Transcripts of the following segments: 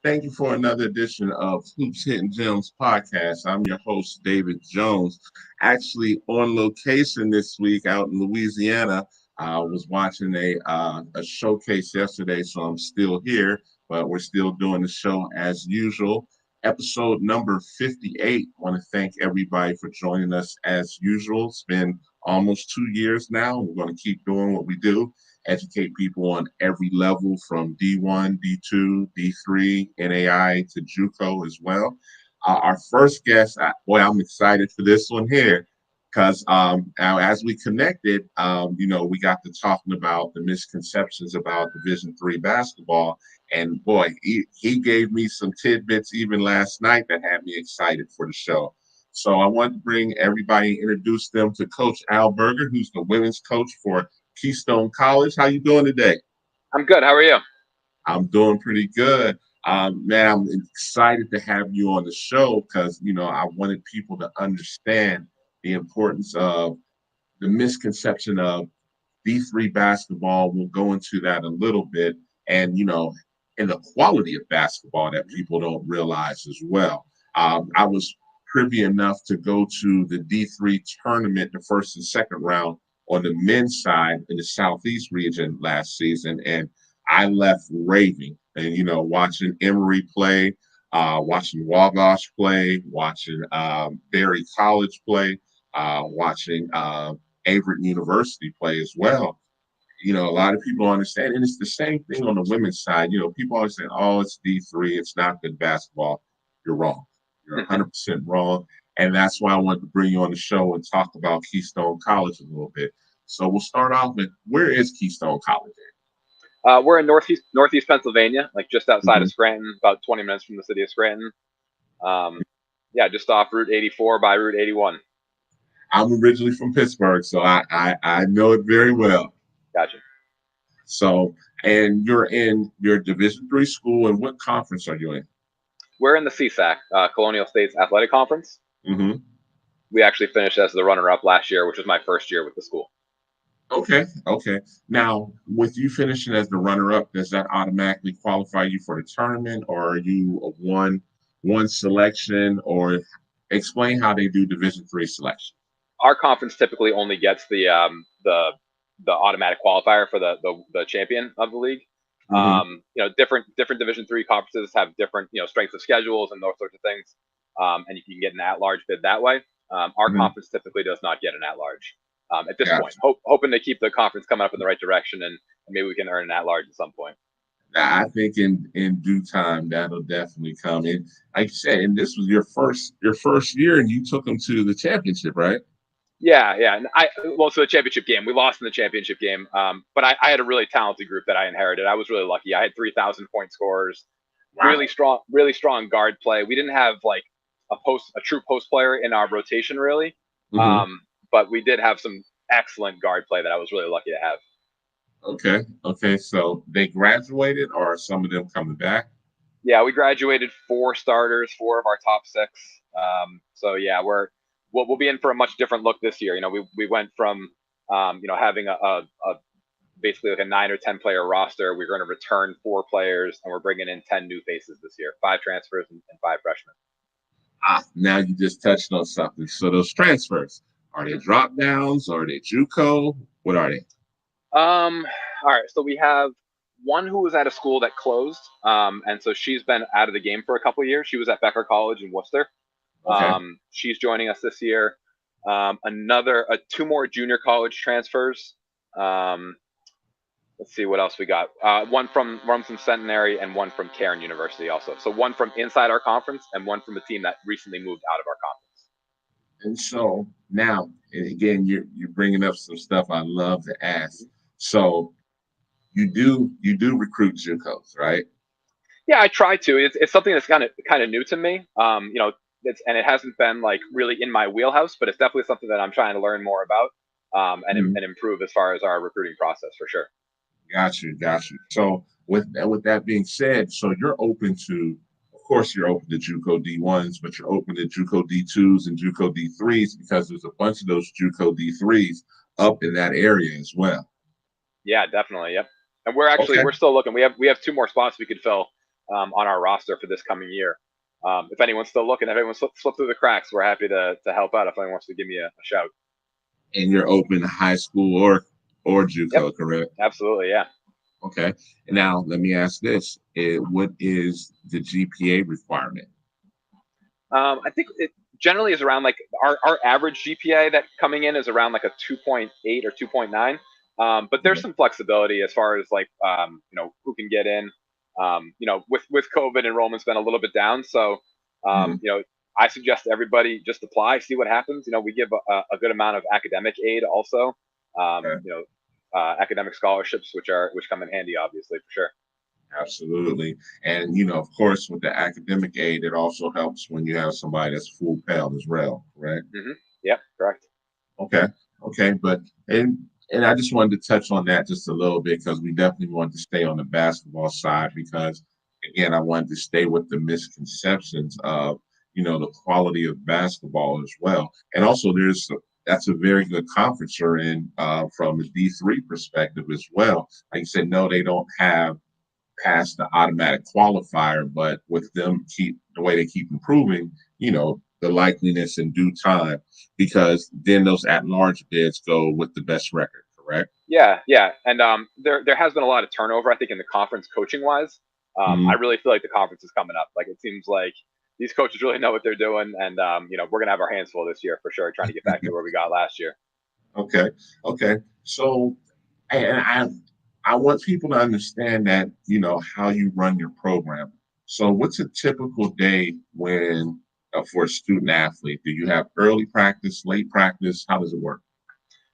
Thank you for another edition of Hoops Hitting Gems podcast. I'm your host, David Jones. Actually, on location this week out in Louisiana. I was watching a showcase yesterday, so I'm still here, but we're still doing the show as usual. Episode number 58. I want to thank everybody for joining us as usual. It's been almost 2 years now. We're going to keep doing what we do, educate people on every level from D1, D2, D3, NAI to JUCO as well. Our first guest, I'm excited for this one here because as we connected, we got to talking about the misconceptions about Division III basketball. And boy, he gave me some tidbits even last night that had me excited for the show. So I want to bring everybody, introduce them to Coach Al Berger, who's the women's coach for Keystone College. How you doing today? I'm good. How are you? I'm doing pretty good. Man, I'm excited to have you on the show because, I wanted people to understand the importance of the misconception of D3 basketball. We'll go into that a little bit. And, and the quality of basketball that people don't realize as well. I was privy enough to go to the D3 tournament, the first and second round on the men's side in the Southeast region last season. And I left raving and, watching Emory play, watching Wabash play, watching Berry College play, watching Averett University play as well. A lot of people understand, and it's the same thing on the women's side. People always say, oh, it's D3, it's not good basketball. You're wrong. You're 100% wrong. And that's why I wanted to bring you on the show and talk about Keystone College a little bit. So we'll start off with, where is Keystone College at? We're in northeast Pennsylvania, like just outside of Scranton, about 20 minutes from the city of Scranton. Just off Route 84 by Route 81. I'm originally from Pittsburgh, so I know it very well. Gotcha. So, and you're in your Division III school, and what conference are you in? We're in the CSAC, Colonial States Athletic Conference. Mm-hmm. We actually finished as the runner-up last year, which was my first year with the school. Okay. Now, with you finishing as the runner-up, does that automatically qualify you for the tournament, or are you a one selection? Or explain how they do Division III selection. Our conference typically only gets the automatic qualifier for the champion of the league. Mm-hmm. Different Division III conferences have different strengths of schedules and those sorts of things, and you can get an at-large bid that way. Our conference typically does not get an at-large at this point. Hoping to keep the conference coming up in the right direction, and maybe we can earn an at-large at some point. I think in due time that'll definitely come in. Like you said, and this was your first year, and you took them to the championship, right? Yeah. And so the championship game, we lost in the championship game. But I had a really talented group that I inherited. I was really lucky. I had 3,000 point scorers, Wow. really strong guard play. We didn't have like a true post player in our rotation really. But we did have some excellent guard play that I was really lucky to have. Okay. So they graduated, or are some of them coming back? Yeah, we graduated 4 starters, 4 of our top 6. We'll be in for a much different look this year. We went from having a basically like a 9 or 10 player roster. We're going to return 4 players, and we're bringing in 10 new faces this year, 5 transfers and 5 freshmen. Now you just touched on something. So those transfers, are they drop downs? Are they JUCO? What are they? All right. So we have one who was at a school that closed, and so she's been out of the game for a couple of years. She was at Becker College in Worcester. Okay. She's joining us this year. 2 more junior college transfers. Let's see what else we got. One from Centenary and one from Cairn University also. So one from inside our conference and one from a team that recently moved out of our conference. And so now, and again, you're bringing up some stuff I love to ask. So you do recruit JUCOs, right? Yeah, I try to. It's something that's kind of new to me. It hasn't been like really in my wheelhouse, but it's definitely something that I'm trying to learn more about and improve as far as our recruiting process for sure. Got you. So with that being said, so you're open to, of course, you're open to JUCO D1s, but you're open to JUCO D2s and JUCO D3s because there's a bunch of those JUCO D3s up in that area as well. Yeah, definitely. Yep. And we're still looking. We have 2 more spots we could fill. on our roster for this coming year. If anyone's still looking, if anyone slipped through the cracks, we're happy to help out. If anyone wants to give me a shout. And you're open to high school or Yep, JUCO, correct? absolutely, yeah. Okay. And now let me ask this: what is the GPA requirement? I think it generally is around like our average GPA that coming in is around like a 2.8 or 2.9. But there's some flexibility as far as like who can get in. With COVID, enrollment's been a little bit down, so I suggest everybody just apply, see what happens. We give a good amount of academic aid also. Okay. Academic scholarships, which come in handy, obviously, for sure. Absolutely. And, of course, with the academic aid, it also helps when you have somebody that's full Pell as well, right? Mm-hmm. Yep, correct. Okay. Okay. But, and I just wanted to touch on that just a little bit because we definitely want to stay on the basketball side because, again, I wanted to stay with the misconceptions of, the quality of basketball as well. And also, that's a very good conference you're in from a D3 perspective as well. Like you said, no, they don't have past the automatic qualifier, but with them the way they keep improving, the likeliness in due time, because then those at-large bids go with the best record, correct? Yeah, yeah, and there has been a lot of turnover, I think, in the conference coaching wise. I really feel like the conference is coming up. Like it seems like these coaches really know what they're doing, and we're gonna have our hands full this year for sure, trying to get back to where we got last year. Okay, okay. So, and I want people to understand that how you run your program. So, what's a typical day when for a student athlete? Do you have early practice, late practice? How does it work?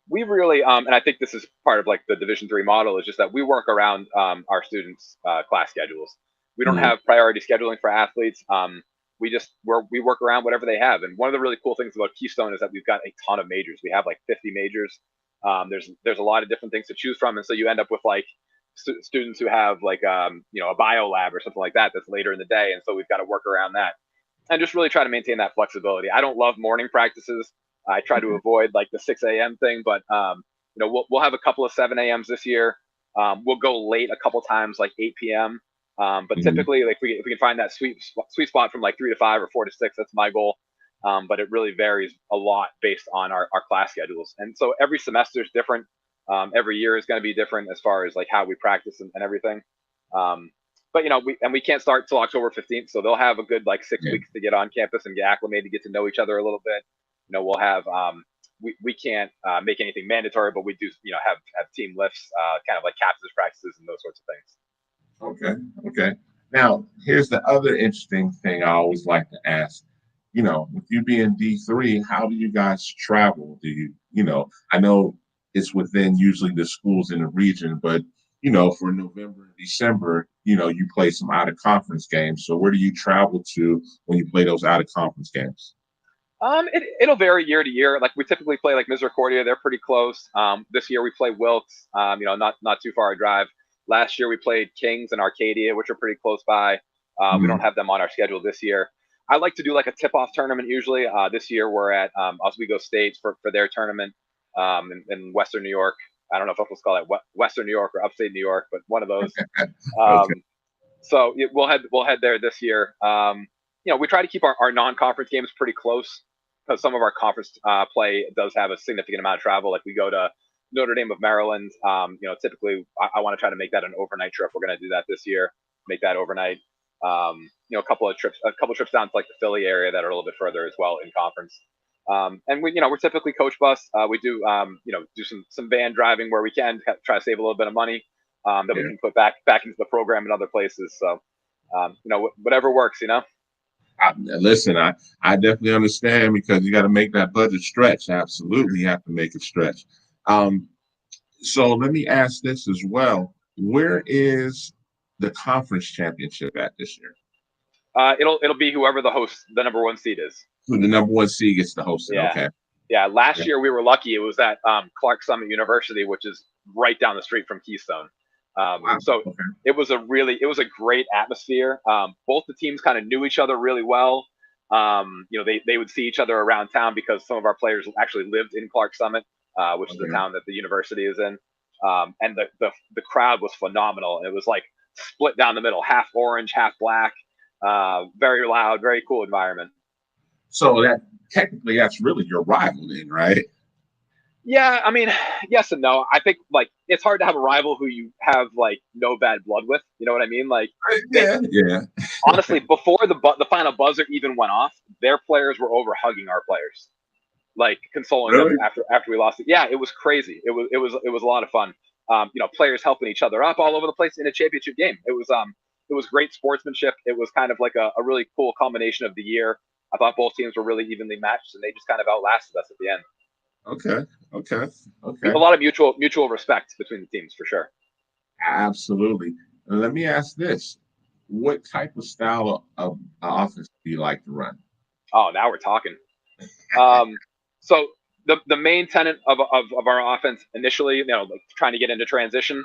We really, and I think this is part of like the Division III model, is just that we work around our students' class schedules. We don't Mhm. have priority scheduling for athletes. We work around whatever they have. And one of the really cool things about Keystone is that we've got a ton of majors. We have like 50 majors. There's a lot of different things to choose from, and so you end up with like students who have like a bio lab or something like that that's later in the day, and so we've got to work around that and just really try to maintain that flexibility. I don't love morning practices. I try to avoid like the 6 a.m. thing, but we'll have a couple of 7 a.m.s this year. We'll go late a couple times, like 8 p.m. But Mhm. typically, like if we can find that sweet spot from like 3 to 5 or 4 to 6, that's my goal. But it really varies a lot based on our class schedules, and so every semester is different. Every year is going to be different as far as like how we practice and everything. Um, but we can't start till October 15th, so they'll have a good like six Yeah. weeks to get on campus and get acclimated, get to know each other a little bit. We'll have we can't make anything mandatory, but we do have team lifts, kind of like captains practices and those sorts of things. Okay. Okay. Now, here's the other interesting thing I always like to ask. With you being D3, how do you guys travel? I know it's within usually the schools in the region, but, for November and December, you play some out of conference games. So where do you travel to when you play those out of conference games? It'll vary year to year. Like we typically play like Misericordia, they're pretty close. This year we play Wilkes, not too far a drive. Last year we played Kings and Arcadia, which are pretty close by. We don't Mhm. have them on our schedule this year. I like to do like a tip-off tournament usually. This year we're at Oswego State for their tournament in Western New York. I don't know if I'm supposed to call it Western New York or Upstate New York, but one of those. Okay. Um, so we'll head there this year. We try to keep our non-conference games pretty close because some of our conference play does have a significant amount of travel. Like we go to Notre Dame of Maryland. Typically I want to try to make that an overnight trip. We're going to do that this year. Make that overnight. A couple trips down to like the Philly area that are a little bit further as well in conference. And we're typically coach bus. We do do some van driving where we can try to save a little bit of money that we Yeah. can put back into the program in other places. So whatever works. Listen, I definitely understand because you got to make that budget stretch. Absolutely, you have to make it stretch. Um, so let me ask this as well: where is the conference championship at this year? It'll be whoever the number one seed is. Who the number one seed gets to host it? Yeah. Okay. Yeah, Yeah. last year we were lucky. It was at Clark Summit University, which is right down the street from Keystone. Wow. So Okay. it was a great atmosphere. Both the teams kind of knew each other really well. They would see each other around town because some of our players actually lived in Clark Summit, which is the Okay. town that the university is in. And the crowd was phenomenal. It was like split down the middle, half orange, half black. Very loud, very cool environment. So that technically that's really your rival then, right? Yeah, I mean, yes and no. I think like it's hard to have a rival who you have like no bad blood with. You know what I mean? Like they Yeah, yeah. honestly before the final buzzer even went off, their players were over hugging our players, like consoling them Really? after we lost it. Yeah, it was crazy. It was a lot of fun. Players helping each other up all over the place in a championship game. It was great sportsmanship. It was kind of like a really cool combination of the year. I thought both teams were really evenly matched, and they just kind of outlasted us at the end. Okay, okay, okay. A lot of mutual respect between the teams for sure. Absolutely. And let me ask this: what type of style of offense do you like to run? Oh, now we're talking. Um, so the main tenet of our offense initially, like trying to get into transition,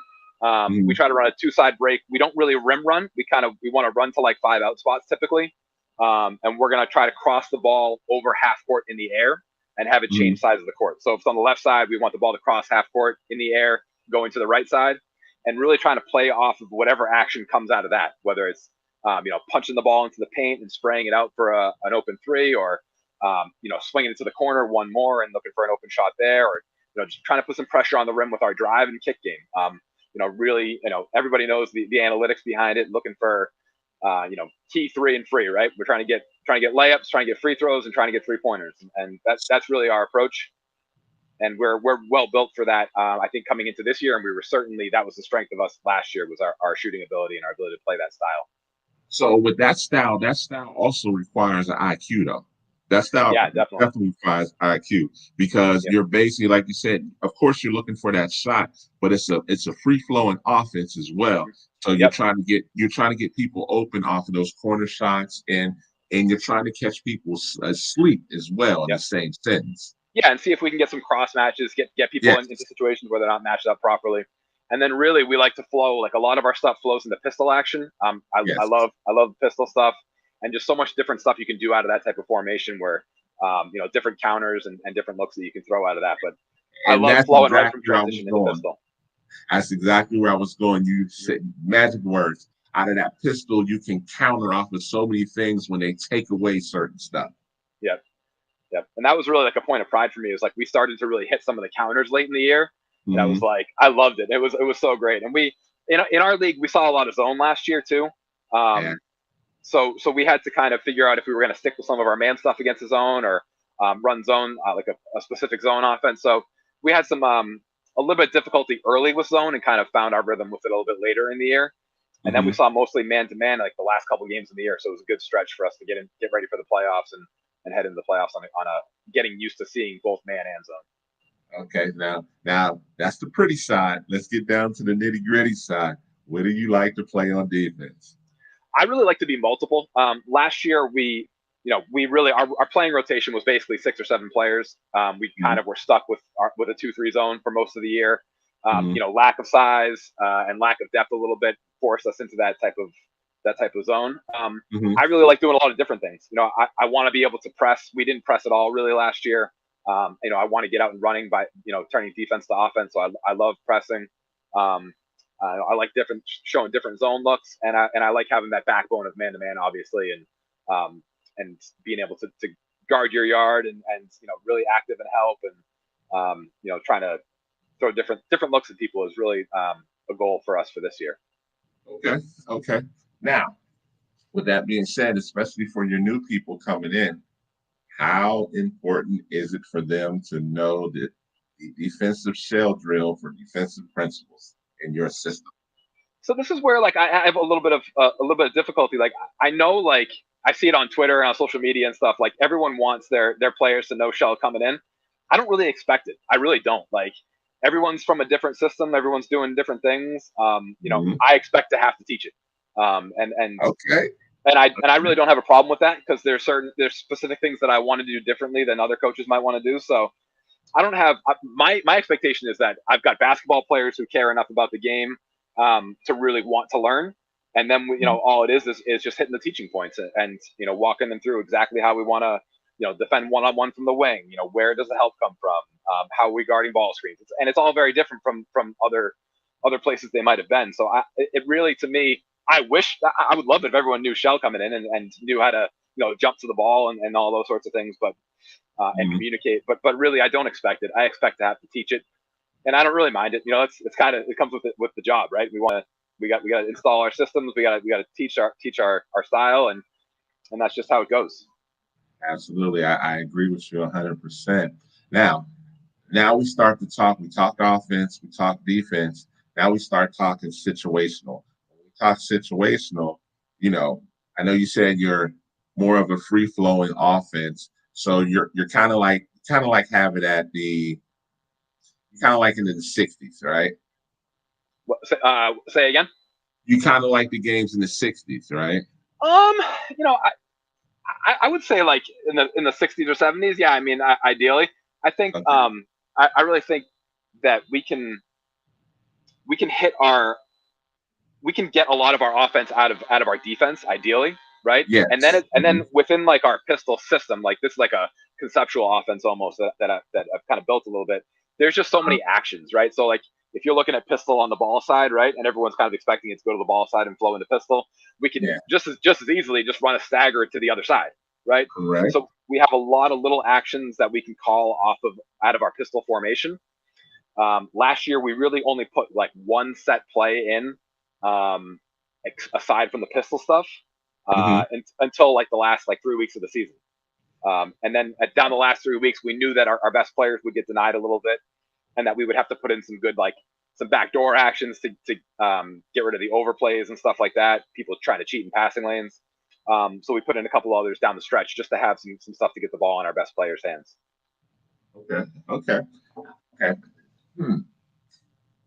we Mhm, try to run a two-side break. We don't really rim run. We want to run to like 5 out spots typically, and we're gonna try to cross the ball over half court in the air and have it change mhm, sides of the court. So if it's on the left side, we want the ball to cross half court in the air, going to the right side, and really trying to play off of whatever action comes out of that, whether it's punching the ball into the paint and spraying it out for an open three, or swinging it to the corner one more and looking for an open shot there, or just trying to put some pressure on the rim with our drive and kick game. Really, everybody knows the analytics behind it, looking for key three and free, right? We're trying to get layups, trying to get free throws, and trying to get 3 pointers, and that's really our approach. And we're well built for that. I think coming into this year, and we were certainly that was the strength of us last year was our shooting ability and our ability to play that style. So with that style also requires an IQ though. That style Yeah, definitely. definitely requires IQ because Yep. you're basically, like you said, of course you're looking for that shot, but it's a free flowing offense as well. Mm-hmm. So Yep. you're trying to get people open off of those corner shots, and you're trying to catch people asleep as well in the Yep. same sentence. Yeah, and see if we can get some cross matches, get people Yes. into situations where they're not matched up properly. And then really we like to flow, like a lot of our stuff flows into pistol action. I Yes. love pistol stuff, and just so much different stuff you can do out of that type of formation where different counters and different looks that you can throw out of that. But I And love that's flowing right from exactly where I was transition into going. pistol. That's exactly where I was going. You Mhm. said magic words. Out of that pistol, you can counter off with so many things when they take away certain stuff. Yep. Yep. And that was really like a point of pride for me. It was like we started to really hit some of the counters late in the year. And I was Hmm. like, I loved it. It was so great. And we in our league we saw a lot of zone last year too. Yeah. Um, so we had to kind of figure out if we were going to stick with some of our man stuff against the zone, or run zone, like a specific zone offense. So we had some a little bit of difficulty early with zone and kind of found our rhythm with it a little bit later in the year. And then we Hmm. saw mostly man to man like the last couple of games of the year. So it was a good stretch for us to get ready for the playoffs and head into the playoffs on a getting used to seeing both man and zone. Okay. Now that's the pretty side. Let's get down to the nitty gritty side. What do you like to play on defense? I really like to be multiple. Last year we really our playing rotation was basically 6 or 7 players. We kind Hmm. of were stuck with a 2-3 zone for most of the year. Hmm. Lack of size and lack of depth a little bit forced us into that type of zone. Hmm. I really like doing a lot of different things. I want to be able to press. We didn't press at all really last year. I want to get out and running by turning defense to offense. So I love pressing. Um, I like showing different zone looks, and I like having that backbone of man to man, obviously, and being able to guard your yard and really active and help, and trying to throw different looks at people is really a goal for us for this year. Okay. Okay. Now, with that being said, especially for your new people coming in, how important is it for them to know the defensive shell drill for defensive principles in your system? So this is where like I have a little bit of difficulty. Like I know like I see it on Twitter and on social media and stuff. Like everyone wants their players to know shell coming in. I don't really expect it. I really don't. Like everyone's from a different system. Everyone's doing different things. Mhm. I expect to have to teach it. Um, and and Okay. and I really don't have a problem with that because there's specific things that I want to do differently than other coaches might want to do. So I don't have my expectation is that I've got basketball players who care enough about the game to really want to learn, and then Mhm. all it is just hitting the teaching points and walking them through exactly how we want to defend one on one from the wing. Where does the help come from? How are we guarding ball screens? And it's all very different from other other places they might have been. So it really, to me, I would love it if everyone knew shell coming in and knew how to, jump to the ball and all those sorts of things, but and communicate. But really, I don't expect it. I expect to have to teach it, and I don't really mind it. It's kind of, it comes with the job, right? We got to install our systems. We got to teach our style, and that's just how it goes. Absolutely, I agree with you 100%. Now we start to talk. We talk offense, we talk defense. Now we start talking situational. When we talk situational, I know you said you're more of a free flowing offense, so you're kind of like have it at the kind of like in the 60s, right? Say again. You kind of like the games in the 60s, right? You know, I would say like in the 60s or 70s. Yeah, I mean, ideally, I think Okay. I really think that we can hit we can get a lot of our offense out of our defense, ideally, right? Yes. And then within like our pistol system, like this is like a conceptual offense almost that I've kind of built a little bit. There's just so many actions, right? So like if you're looking at pistol on the ball side, right, and everyone's kind of expecting it to go to the ball side and flow into pistol, we can just as easily just run a stagger to the other side, right? Correct. So we have a lot of little actions that we can call out of our pistol formation. Last year we really only put like one set play in, aside from the pistol stuff, until like the last like 3 weeks of the season. And then down the last 3 weeks, we knew that our best players would get denied a little bit, and that we would have to put in some good, like some backdoor actions to get rid of the overplays and stuff like that. People trying to cheat in passing lanes. So we put in a couple others down the stretch just to have some stuff to get the ball in our best players' hands. Okay.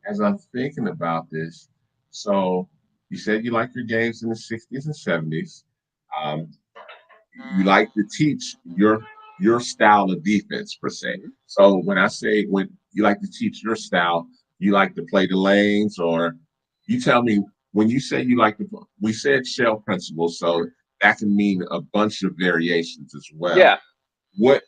As I'm thinking about this, so you said you like your games in the 60s and 70s. You like to teach your style of defense per se. So when I say when you like to teach your style, you like to play the lanes, or you tell me when you say you like to. We said shell principles, so that can mean a bunch of variations as well. Yeah. What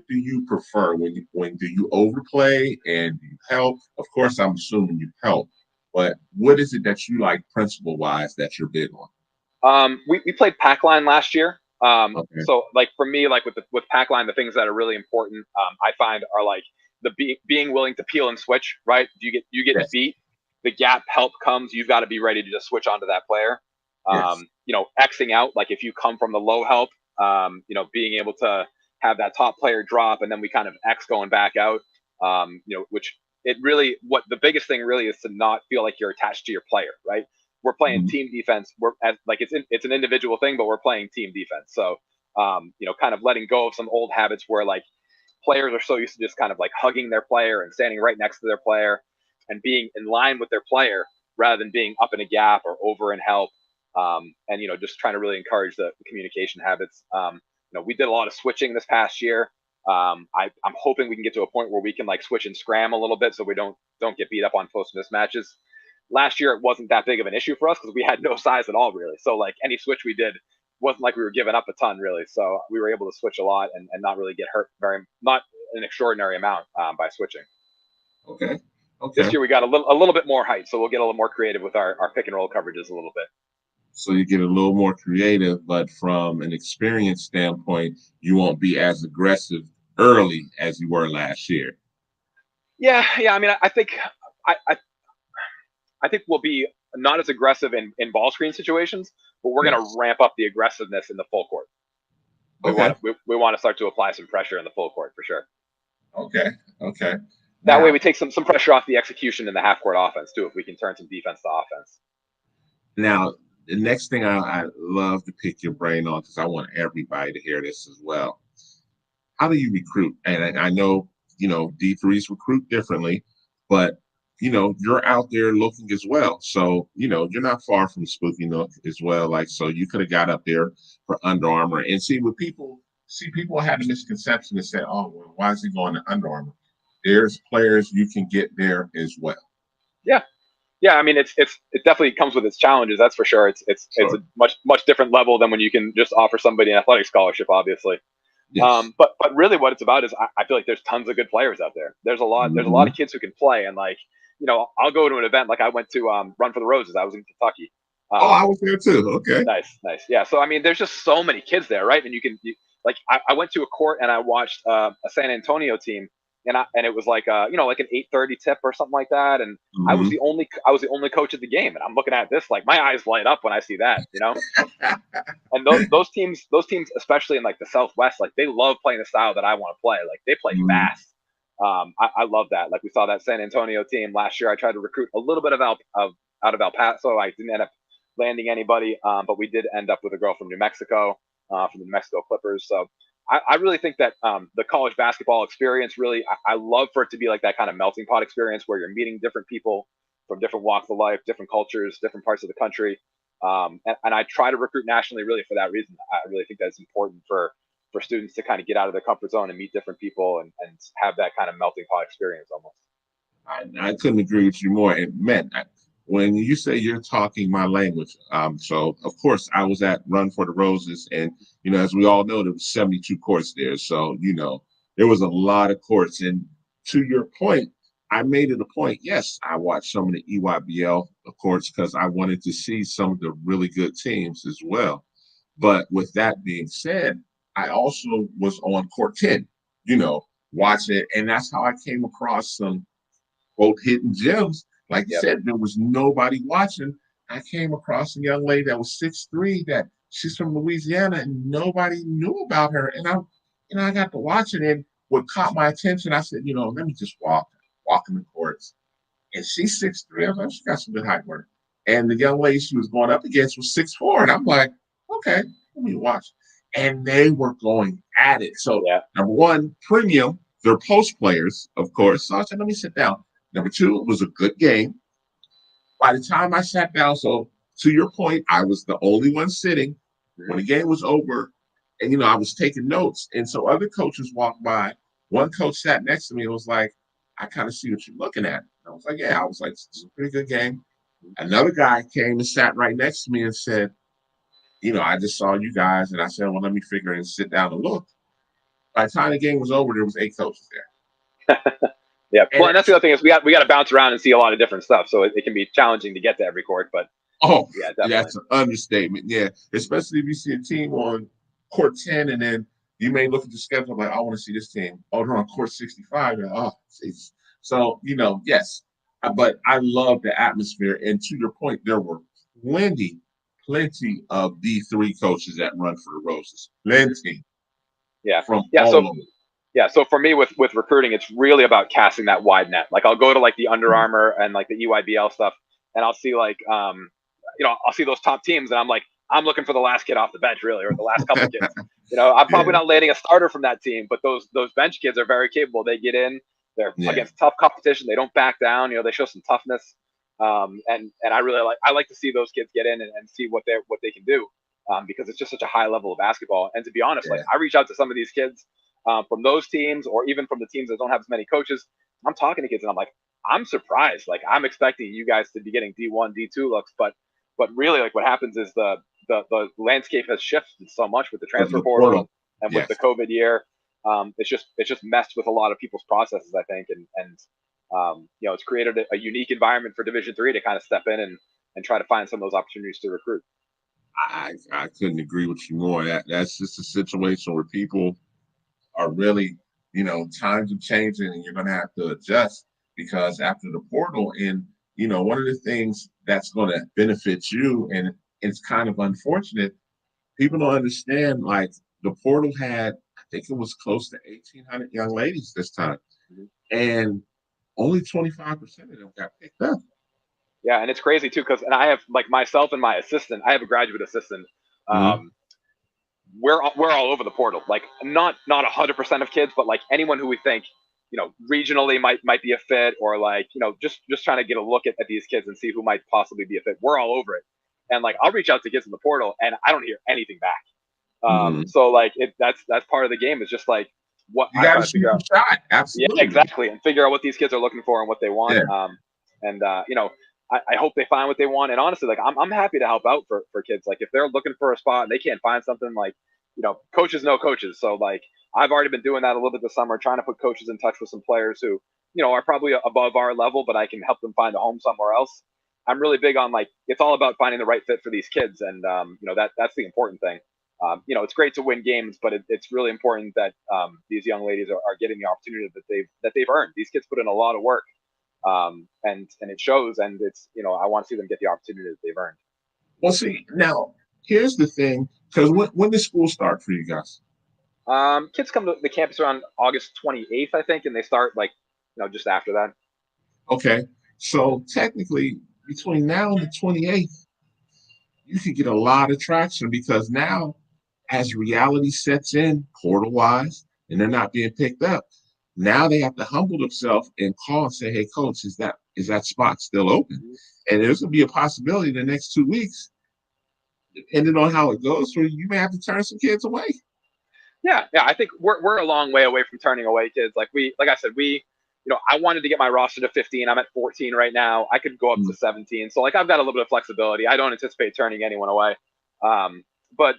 do you prefer when do you overplay and do you help? Of course, I'm assuming you help, but what is it that you like principle wise that you're big on? We played pack line last year. Okay. So like for me, like with pack line, the things that are really important, I find are like being willing to peel and switch, right? You get Yes. beat, the gap help comes, you've got to be ready to just switch onto that player. Yes. Xing out, like if you come from the low help, being able to have that top player drop and then we kind of X going back out, which it really, what the biggest thing really is to not feel like you're attached to your player, right? We're playing team defense. It's an individual thing, but we're playing team defense. So, kind of letting go of some old habits where like players are so used to just kind of like hugging their player and standing right next to their player and being in line with their player rather than being up in a gap or over in help. And just trying to really encourage the communication habits. We did a lot of switching this past year. I'm hoping we can get to a point where we can like switch and scram a little bit so we don't get beat up on close mismatches. Last year it wasn't that big of an issue for us because we had no size at all really. So like any switch we did wasn't like we were giving up a ton really. So we were able to switch a lot and not really get hurt not an extraordinary amount by switching. Okay. This year we got a little bit more height, so we'll get a little more creative with our pick and roll coverages a little bit. So you get a little more creative, but from an experience standpoint, you won't be as aggressive early as you were last year. Yeah. I mean, I think I think we'll be not as aggressive in ball screen situations, but we're going to ramp up the aggressiveness in the full court. We want to start to apply some pressure in the full court for sure. Okay. That way we take some pressure off the execution in the half court offense too, if we can turn some defense to offense. Now, the next thing I love to pick your brain on, because I want everybody to hear this as well. How do you recruit? And I know, D3s recruit differently, but, you're out there looking as well. So, you're not far from Spooky Nook as well. Like, so you could have got up there for Under Armour and people have a misconception and say, oh, well, why is he going to Under Armour? There's players you can get there as well. Yeah. I mean, it definitely comes with its challenges. That's for sure. It's a much different level than when you can just offer somebody an athletic scholarship, obviously. Yes. But really what it's about is I feel like there's tons of good players out there. There's a lot of kids who can play, and like, I'll go to an event like I went to Run for the Roses. I was in Kentucky. Oh, I was there too. Okay. Nice. Yeah. So I mean, there's just so many kids there, right? And like I went to a court and I watched a San Antonio team, and it was like like an 8:30 tip or something like that, and I was Mm-hmm. the only coach at the game, and I'm looking at this like my eyes light up when I see that. And those teams, especially in like the Southwest, like they love playing the style that I want to play. Like they play Mm-hmm. fast. I love that. Like we saw that San Antonio team last year. I tried to recruit a little bit of out of El Paso. I didn't end up landing anybody, but we did end up with a girl from New Mexico, from the New Mexico Clippers. So I really think that the college basketball experience really, I love for it to be like that kind of melting pot experience where you're meeting different people from different walks of life, different cultures, different parts of the country. And I try to recruit nationally really for that reason. I really think that's important for students to kind of get out of their comfort zone and meet different people and have that kind of melting pot experience almost. I couldn't agree with you more. And man, when you say you're talking my language, so of course I was at Run for the Roses, and as we all know, there was 72 courts there. So there was a lot of courts. And to your point, I made it a point. Yes, I watched some of the EYBL courts because I wanted to see some of the really good teams as well. But with that being said, I also was on court 10, watching it, and that's how I came across some quote hidden gems. Like you Yep. said, there was nobody watching. I came across a young lady that was 6'3", that she's from Louisiana, and nobody knew about her. And I got to watch it, and what caught my attention, I said, let me just walk in the courts. And she's 6'3". I was like, she got some good height work. And the young lady she was going up against was 6'4", and I'm like, okay, let me watch. And they were going at it. So Yeah. number one, premium, they're post players, of course. So I said, let me sit down. Number two, it was a good game. By the time I sat down, so to your point, I was the only one sitting when the game was over. And, I was taking notes. And so other coaches walked by. One coach sat next to me and was like, I kind of see what you're looking at. And I was like, yeah. I was like, it's a pretty good game. Another guy came and sat right next to me and said, I just saw you guys. And I said, well, let me figure and sit down and look. By the time the game was over, there was 8 coaches there. Yeah. And Well, and that's the other thing is we got to bounce around and see a lot of different stuff. So it can be challenging to get to every court, but yeah, definitely. That's an understatement. Yeah, especially if you see a team on court 10, and then you may look at the schedule like, I want to see this team. Oh, they're on court 65. So yes, but I love the atmosphere. And to your point, there were plenty of D3 coaches that Run for the Roses. Plenty. Yeah. From Yeah. all So over. yeah. So for me with recruiting, it's really about casting that wide net. Like I'll go to like the Under Armour and like the EYBL stuff, and I'll see like I'll see those top teams, and I'm like, I'm looking for the last kid off the bench, really, or the last couple kids. I'm probably not landing a starter from that team, but those bench kids are very capable. They get in, they're against tough competition. They don't back down. They show some toughness. And I really like to see those kids get in and see what they can do, because it's just such a high level of basketball. And to be honest, like I reach out to some of these kids from those teams, or even from the teams that don't have as many coaches. I'm talking to kids, and I'm like, I'm surprised. Like I'm expecting you guys to be getting D1, D2 looks, but really, like what happens is the landscape has shifted so much with the transfer portal and with the COVID year. It's just messed with a lot of people's processes, I think, and it's created a unique environment for Division III to kind of step in and try to find some of those opportunities to recruit. I couldn't agree with you more. That's just a situation where people are really, times are changing, and you're going to have to adjust, because after the portal, and one of the things that's going to benefit you, and it's kind of unfortunate, people don't understand, like the portal had, I think it was close to 1,800 young ladies this time, and only 25% of them got picked up. Yeah, and it's crazy too, and I have like myself and my assistant. I have a graduate assistant. We're all over the portal. Like not 100% of kids, but like anyone who we think regionally might be a fit, or like just trying to get a look at these kids and see who might possibly be a fit. We're all over it, and like I'll reach out to kids in the portal, and I don't hear anything back. So like that's part of the game. Is just like what you got to figure out. Shot. Absolutely. Yeah, exactly, and figure out what these kids are looking for and what they want. Yeah. I hope they find what they want. And honestly, like I'm happy to help out for kids. Like if they're looking for a spot and they can't find something, like coaches know coaches. So like I've already been doing that a little bit this summer, trying to put coaches in touch with some players who are probably above our level, but I can help them find a home somewhere else. I'm really big on, like, it's all about finding the right fit for these kids, and that's the important thing. It's great to win games, but it's really important that these young ladies are getting the opportunity that they've earned. These kids put in a lot of work, and it shows. And it's I want to see them get the opportunity that they've earned. Well, see, now here's the thing, because when does school start for you guys? Kids come to the campus around August 28th, I think, and they start like just after that. Okay, so technically between now and the 28th, you could get a lot of traction because now, as reality sets in portal wise, and they're not being picked up, now they have to humble themselves and call and say, "Hey, coach, is that spot still open?" Mm-hmm. And there's going to be a possibility in the next 2 weeks, depending on how it goes, where you may have to turn some kids away. Yeah, I think we're a long way away from turning away kids. Like I said, I wanted to get my roster to 15. I'm at 14 right now. I could go up to 17. So like I've got a little bit of flexibility. I don't anticipate turning anyone away. But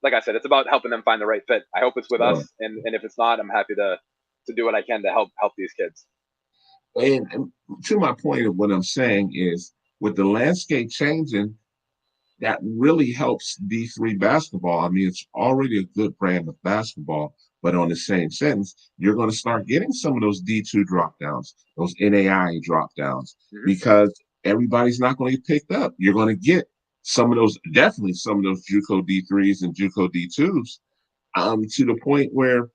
like I said, it's about helping them find the right fit. I hope it's with us, and if it's not, I'm happy to do what I can to help these kids. And to my point of what I'm saying is, with the landscape changing, that really helps D3 basketball. I mean, it's already a good brand of basketball, but on the same sentence, you're going to start getting some of those D2 drop downs, those NAI drop downs, because everybody's not going to get picked up. You're going to get definitely some of those JUCO D3s and JUCO D2s, to the point where,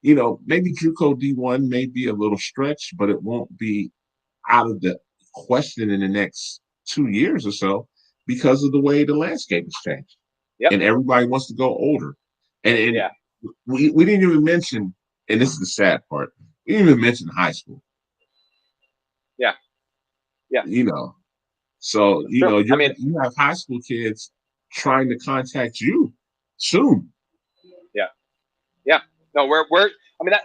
maybe JUCO D1 may be a little stretch, but it won't be out of the question in the next 2 years or so, because of the way the landscape has changed. Yep. And everybody wants to go older. And we didn't even mention, and this is the sad part, we didn't even mention high school. Yeah. So you have high school kids trying to contact you soon. Yeah. No,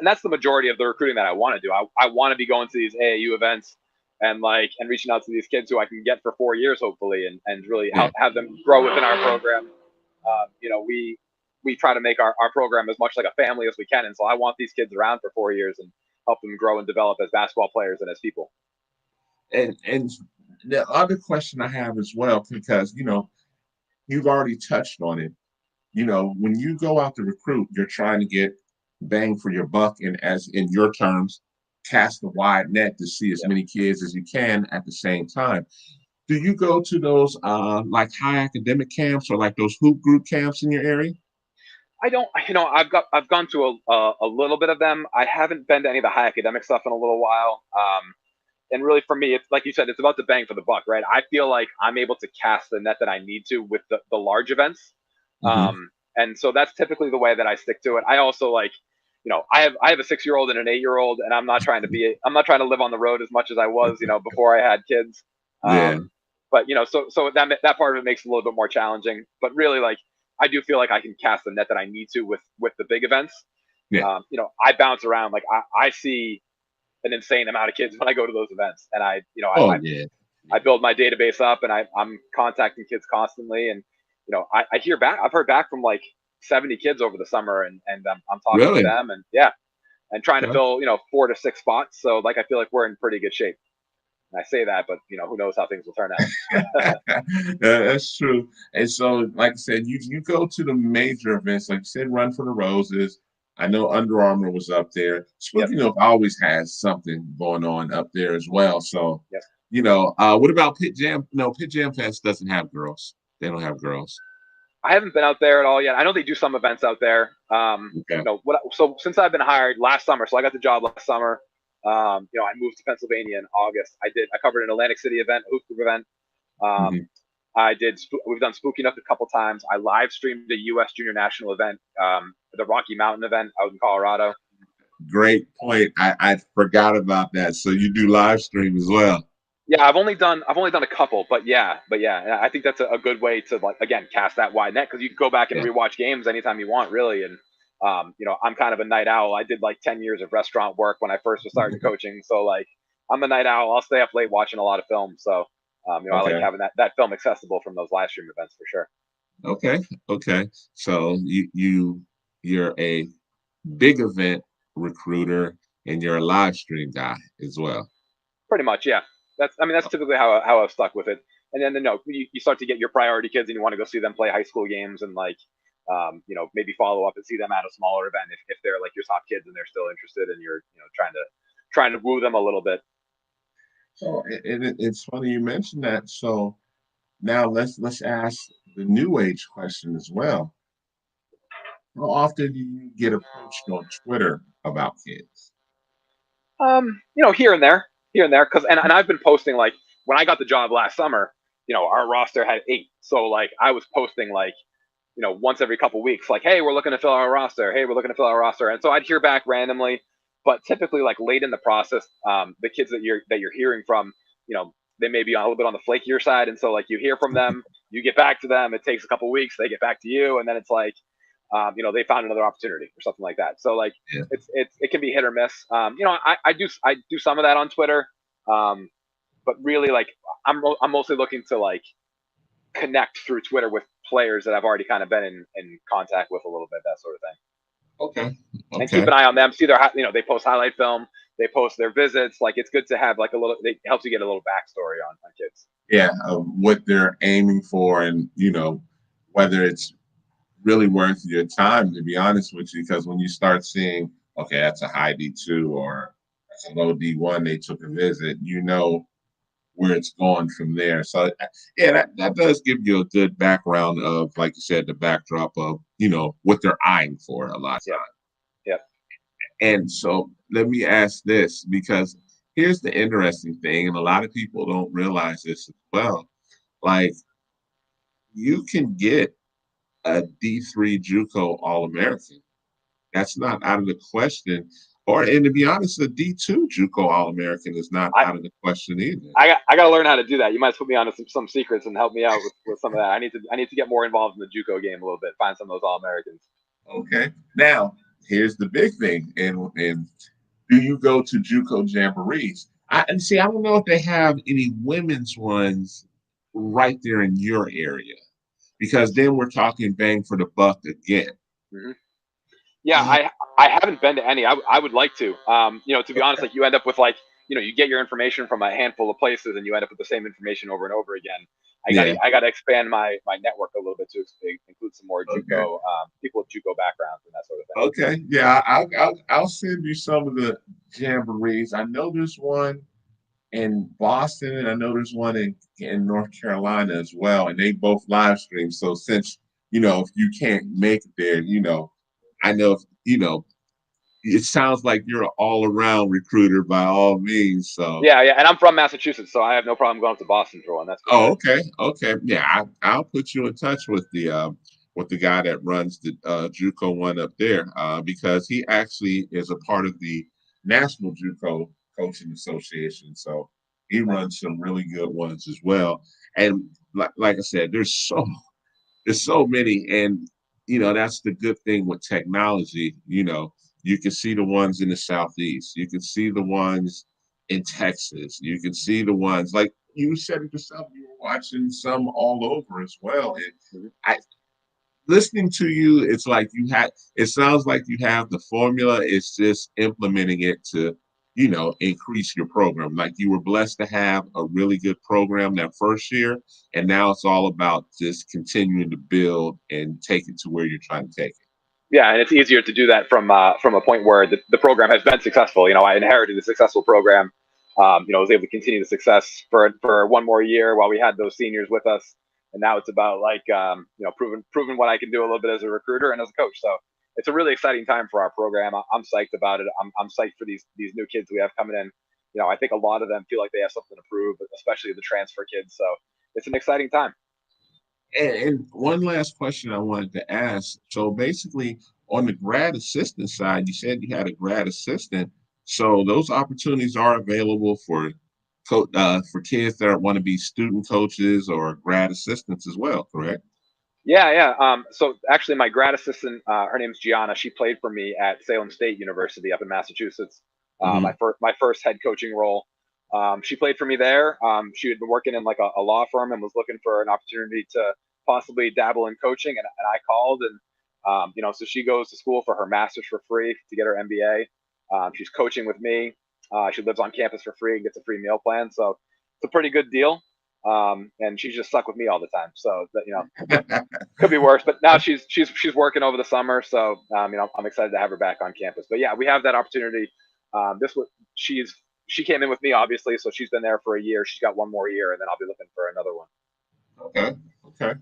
that's the majority of the recruiting that I want to do. I want to be going to these AAU events and reaching out to these kids who I can get for 4 years, hopefully, and really have them grow within our program. We try to make our program as much like a family as we can. And so I want these kids around for 4 years and help them grow and develop as basketball players and as people. And the other question I have as well, because, you've already touched on it. When you go out to recruit, you're trying to get bang for your buck, and, as in your terms, cast a wide net to see as many kids as you can at the same time. Do you go to those like high academic camps, or like those hoop group camps in your area? I don't, I've gone to a little bit of them. I haven't been to any of the high academic stuff in a little while. And really, for me, it's like you said, it's about the bang for the buck, right? I feel like I'm able to cast the net that I need to with the large events. And so that's typically the way that I stick to it. I also I have a 6-year-old and an 8-year-old, and I'm not trying to live on the road as much as I was, before I had kids. But so that part of it makes it a little bit more challenging. But really, I do feel like I can cast the net that I need to with the big events. I bounce around. I see an insane amount of kids when I go to those events, and I build my database up, and I'm contacting kids constantly, and I hear back. I've heard back from 70 kids over the summer, and I'm talking to them, and trying to fill 4 to 6 spots. So I feel like we're in pretty good shape. And I say that, but who knows how things will turn out. That's true. And so, like I said, you go to the major events, like you said, Run for the Roses. I know Under Armour was up there. Spooky Nook always has something going on up there as well. So, what about Pit Jam? No, Pit Jam Fest doesn't have girls. They don't have girls. I haven't been out there at all yet. I know they do some events out there. So since I've been hired last summer, so I got the job last summer. I moved to Pennsylvania in August. I covered an Atlantic City event, a hoop group event. We've done Spooky Nook a couple times. I live streamed the U.S. Junior National event, the Rocky Mountain event out in Colorado. Great point. I forgot about that. So you do live stream as well. Yeah, I've only done a couple, but yeah, I think that's a good way to again cast that wide net, because you can go back and rewatch games anytime you want, really. And I'm kind of a night owl. I did 10 years of restaurant work when I first started coaching, so I'm a night owl. I'll stay up late watching a lot of film. So I like having that film accessible from those live stream events for sure. Okay. So you're a big event recruiter, and you're a live stream guy as well. Pretty much, yeah. That's typically how I've stuck with it. And then you start to get your priority kids, and you want to go see them play high school games, and like, maybe follow up and see them at a smaller event if they're like your top kids and they're still interested, and you're trying to woo them a little bit. So it's funny you mentioned that. So now let's ask the new age question as well. How often do you get approached on Twitter about kids? Here and there, because and I've been posting like when I got the job last summer, our roster had 8, so like I was posting like once every couple weeks, like, hey, we're looking to fill our roster. Hey, we're looking to fill our roster. And so I'd hear back randomly, but typically like late in the process, the kids that you're hearing from, they may be on a little bit on the flakier side. And so like you hear from them, you get back to them, it takes a couple weeks, they get back to you. And then it's like, they found another opportunity or something like that. So like, Yeah. it can be hit or miss. I do some of that on Twitter. But really like, I'm mostly looking to like connect through Twitter with players that I've already kind of been in contact with a little bit, that sort of thing. Okay. And keep an eye on them. See they post highlight film, they post their visits. Like it's good to have like it helps you get a little backstory on kids. Yeah, what they're aiming for, and whether it's really worth your time, to be honest with you, because when you start seeing, okay, that's a high D2 or that's a low D1, they took a visit, where it's going from there. So yeah, that does give you a good background of, like you said, the backdrop of, what they're eyeing for a lot of Yep. times. Yep. And so let me ask this, because here's the interesting thing, and a lot of people don't realize this as well. Like, you can get a D3 JUCO All-American. That's not out of the question. And to be honest, a D2 JUCO All-American is not out of the question either. I got to learn how to do that. You might put me on to some secrets and help me out with some of that. I need to get more involved in the JUCO game a little bit. Find some of those All-Americans. Okay. Now, here's the big thing. And do you go to JUCO jamborees? And see, I don't know if they have any women's ones right there in your area, because then we're talking bang for the buck again. Mm-hmm. Yeah, I haven't been to any. I would like to. To be honest, like you end up with like, you get your information from a handful of places and you end up with the same information over and over again. I got to expand my network a little bit to include some more JUCO people with JUCO backgrounds and that sort of thing. Okay, yeah, I'll send you some of the jamborees. I know there's one in Boston, and I know there's one in North Carolina as well, and they both live stream. So since if you can't make it there, I know it sounds like you're an all-around recruiter by all means. So yeah, and I'm from Massachusetts, so I have no problem going up to Boston for one. That's okay, yeah. I'll put you in touch with the guy that runs the JUCO one up there, because he actually is a part of the National JUCO Coaching Association. So he runs some really good ones as well. And like I said, there's so many, and that's the good thing with technology. You can see the ones in the Southeast, you can see the ones in Texas, you can see the ones, like you said it yourself, you were watching some all over as well. And listening to you, it sounds like you have the formula. It's just implementing it to increase your program. Like, you were blessed to have a really good program that first year, and now it's all about just continuing to build and take it to where you're trying to take it. Yeah, and it's easier to do that from a point where the program has been successful. I inherited a successful program. I was able to continue the success for one more year while we had those seniors with us. And now it's about like proving what I can do a little bit as a recruiter and as a coach. So it's a really exciting time for our program. I'm psyched about it. I'm psyched for these new kids we have coming in. I think a lot of them feel like they have something to prove, especially the transfer kids. So it's an exciting time. And one last question I wanted to ask. So basically, on the grad assistant side, you said you had a grad assistant. So those opportunities are available for kids that want to be student coaches or grad assistants as well, correct? Yeah. So actually, my grad assistant, her name's Gianna. She played for me at Salem State University up in Massachusetts. My first head coaching role. She played for me there. She had been working in like a law firm and was looking for an opportunity to possibly dabble in coaching, and I called, and so she goes to school for her master's for free to get her MBA. She's coaching with me. She lives on campus for free and gets a free meal plan. So it's a pretty good deal. And she's just stuck with me all the time. So that, could be worse, but now she's working over the summer. So, I'm excited to have her back on campus, but yeah, we have that opportunity. She came in with me, obviously. So she's been there for a year. She's got one more year, and then I'll be looking for another one. Okay. Okay.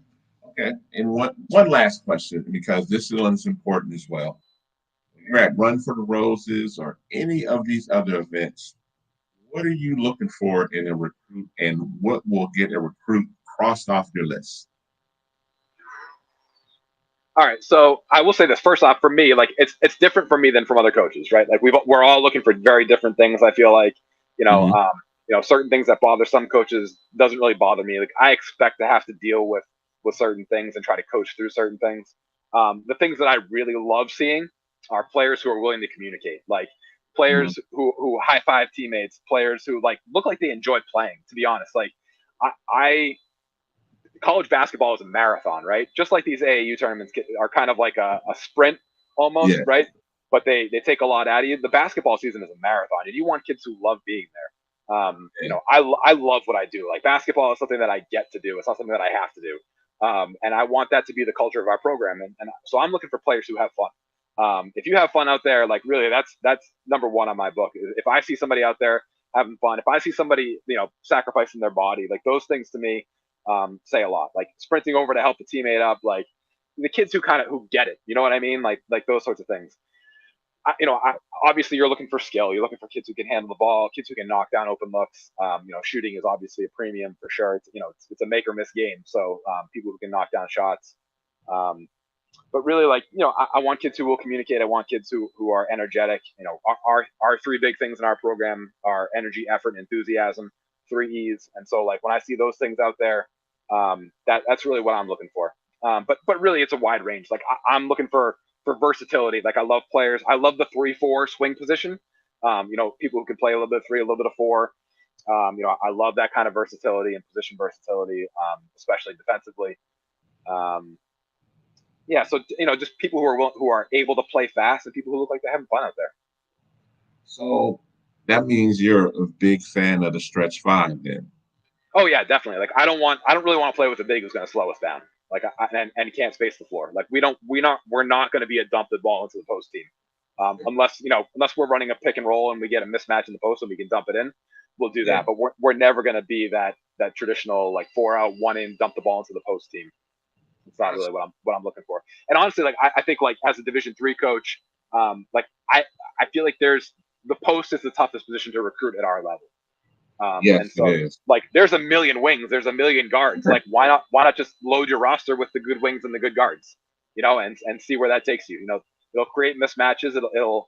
Okay. And one last question, because this one's important as well. You're at Run for the Roses or any of these other events, what are you looking for in a recruit, and what will get a recruit crossed off your list? All right, so I will say this first off. For me, like it's different for me than from other coaches, right? Like we're all looking for very different things. I feel like Mm-hmm. certain things that bother some coaches doesn't really bother me. Like I expect to have to deal with certain things and try to coach through certain things. The things that I really love seeing are players who are willing to communicate, like Mm-hmm. players who high five teammates, players who like look like they enjoy playing. To be honest, like I college basketball is a marathon, right? Just like these AAU tournaments are kind of like a sprint almost, Yeah. right? But they take a lot out of you. The basketball season is a marathon, and you want kids who love being there. Yeah. I love what I do. Like basketball is something that I get to do. It's not something that I have to do. And I want that to be the culture of our program. And so I'm looking for players who have fun. If you have fun out there, like really, that's number one on my book. If I see somebody out there having fun, if I see somebody, sacrificing their body, like those things to me, say a lot. Like sprinting over to help a teammate up, like the kids who get it. You know what I mean? Like those sorts of things. Obviously you're looking for skill. You're looking for kids who can handle the ball, kids who can knock down open looks. Shooting is obviously a premium for sure. It's a make or miss game. So people who can knock down shots. But really, like I want kids who will communicate. I want kids who are energetic. Our three big things in our program are energy, effort, enthusiasm. 3 E's. And so like when I see those things out there, that's really what I'm looking for. But really, it's a wide range. Like I'm looking for versatility. Like I love players. I love the 3-4 swing position. People who can play a little bit of 3, a little bit of 4. I love that kind of versatility and position versatility, especially defensively. Yeah, so just people who are able to play fast and people who look like they're having fun out there. So that means you're a big fan of the stretch five, then. Oh yeah, definitely. Like I don't really want to play with a big who's going to slow us down. Like and can't space the floor. Like we're not going to be a dump the ball into the post team, unless we're running a pick and roll and we get a mismatch in the post and we can dump it in. We'll do Yeah. that, but we're never going to be that traditional like 4 out 1 in dump the ball into the post team. It's not really what I'm looking for. And honestly, like I think like as a Division III coach, like I feel like the post is the toughest position to recruit at our level. And Yes, it so is. like there's a million wings, there's a million guards. Like why not just load your roster with the good wings and the good guards, and see where that takes you. It'll create mismatches. It'll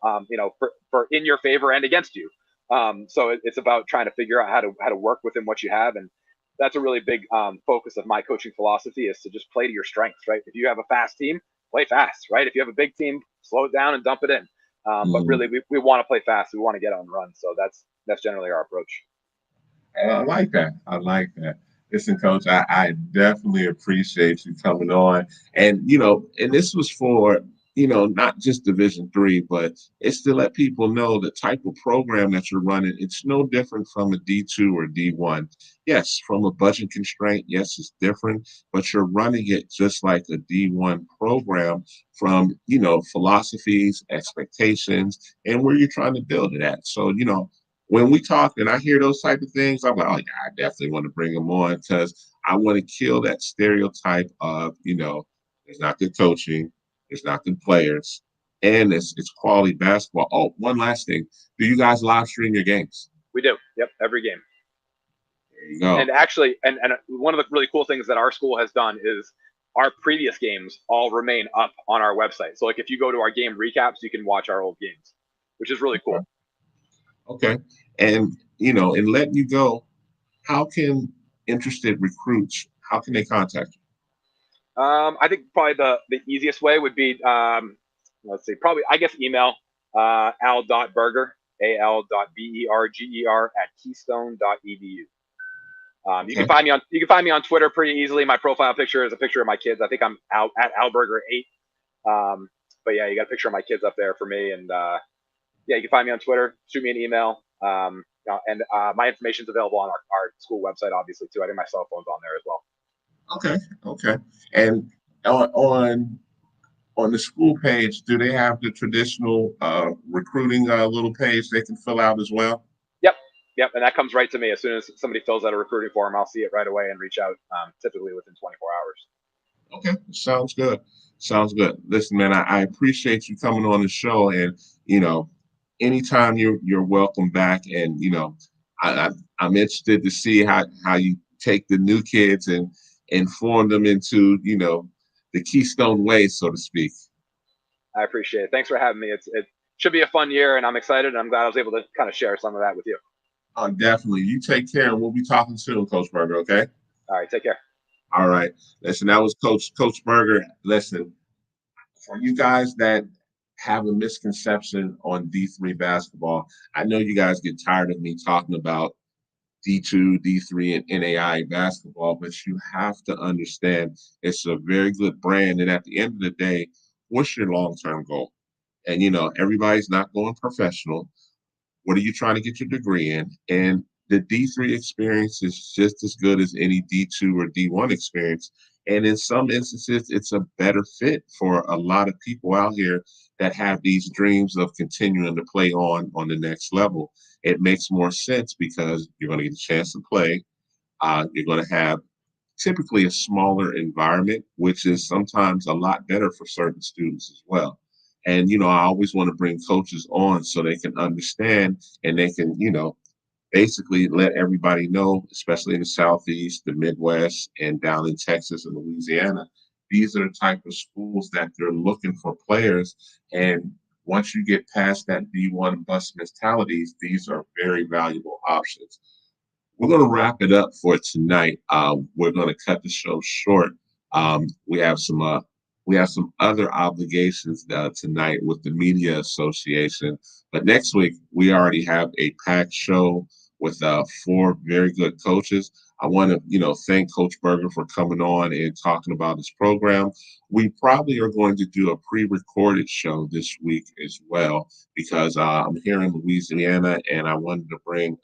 for in your favor and against you. So it's about trying to figure out how to work within what you have, and that's a really big focus of my coaching philosophy is to just play to your strengths. Right? If you have a fast team, play fast. Right? If you have a big team, slow it down and dump it in. But really, we want to play fast. We want to get on runs. So that's generally our approach. I like that. I like that. Listen, Coach, I definitely appreciate you coming on. And this was for, not just Division III, but it's to let people know the type of program that you're running. It's no different from a D2 or D1. Yes, from a budget constraint, yes, it's different, but you're running it just like a D1 program from, philosophies, expectations, and where you're trying to build it at. So, when we talk and I hear those type of things, I'm like, oh yeah, I definitely want to bring them on because I want to kill that stereotype of, there's not good coaching, there's not good players, and it's quality basketball. Oh, one last thing. Do you guys live stream your games? We do. Yep, every game. There you go. And actually, and one of the really cool things that our school has done is our previous games all remain up on our website. So like if you go to our game recaps, you can watch our old games, which is really cool. Okay. And, in letting you go, how can interested recruits, how can they contact you? I think probably the easiest way would be, let's see, probably, I guess, email al.berger, al.berger at keystone.edu. You can Okay. find me on Twitter pretty easily. My profile picture is a picture of my kids. I think I'm at alberger8. But yeah, you got a picture of my kids up there for me. And Yeah, you can find me on Twitter. Shoot me an email. And my information is available on our school website, obviously too. I think my cell phone's on there as well. Okay, okay. And on the school page, do they have the traditional recruiting little page they can fill out as well? Yep, yep. And that comes right to me as soon as somebody fills out a recruiting form. I'll see it right away and reach out, typically within 24 hours. Okay, sounds good. Sounds good. Listen, man, I appreciate you coming on the show, and anytime you're welcome back. And I'm interested to see how you take the new kids and form them into the Keystone way, so to speak. I appreciate it. Thanks for having me. It should be a fun year, and I'm excited. And I'm glad I was able to kind of share some of that with you. Definitely. You take care, and we'll be talking soon, Coach Berger. Okay. All right. Take care. All right. Listen, that was Coach Berger. Listen, for you guys that have a misconception on D3 basketball, I know you guys get tired of me talking about D2, D3, and NAI basketball, but you have to understand it's a very good brand. And at the end of the day, what's your long-term goal? And everybody's not going professional. What are you trying to get your degree in? And the D3 experience is just as good as any D2 or D1 experience. And in some instances, it's a better fit for a lot of people out here that have these dreams of continuing to play on the next level. It makes more sense because you're going to get a chance to play. You're going to have typically a smaller environment, which is sometimes a lot better for certain students as well. And, I always want to bring coaches on so they can understand and they can, basically let everybody know, especially in the Southeast, the Midwest, and down in Texas and Louisiana, these are the type of schools that they're looking for players. And once you get past that D1 bus mentalities, these are very valuable options. We're going to wrap it up for tonight. We're going to cut the show short. We have some other obligations tonight with the Media Association, but next week we already have a packed show with 4 very good coaches. I want to, thank Coach Berger for coming on and talking about his program. We probably are going to do a pre-recorded show this week as well because I'm here in Louisiana and I wanted to bring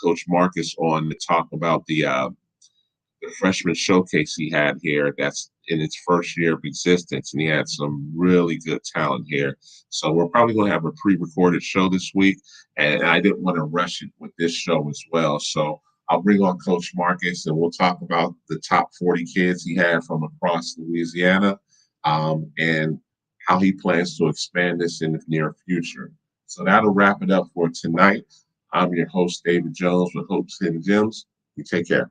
Coach Marcus on to talk about the freshman showcase he had here that's in its first year of existence, and he had some really good talent here. So we're probably going to have a pre-recorded show this week, and I didn't want to rush it with this show as well. So I'll bring on Coach Marcus, and we'll talk about the top 40 kids he had from across Louisiana and how he plans to expand this in the near future. So that'll wrap it up for tonight. I'm your host, David Jones with Hopes Hidden Gems. You take care.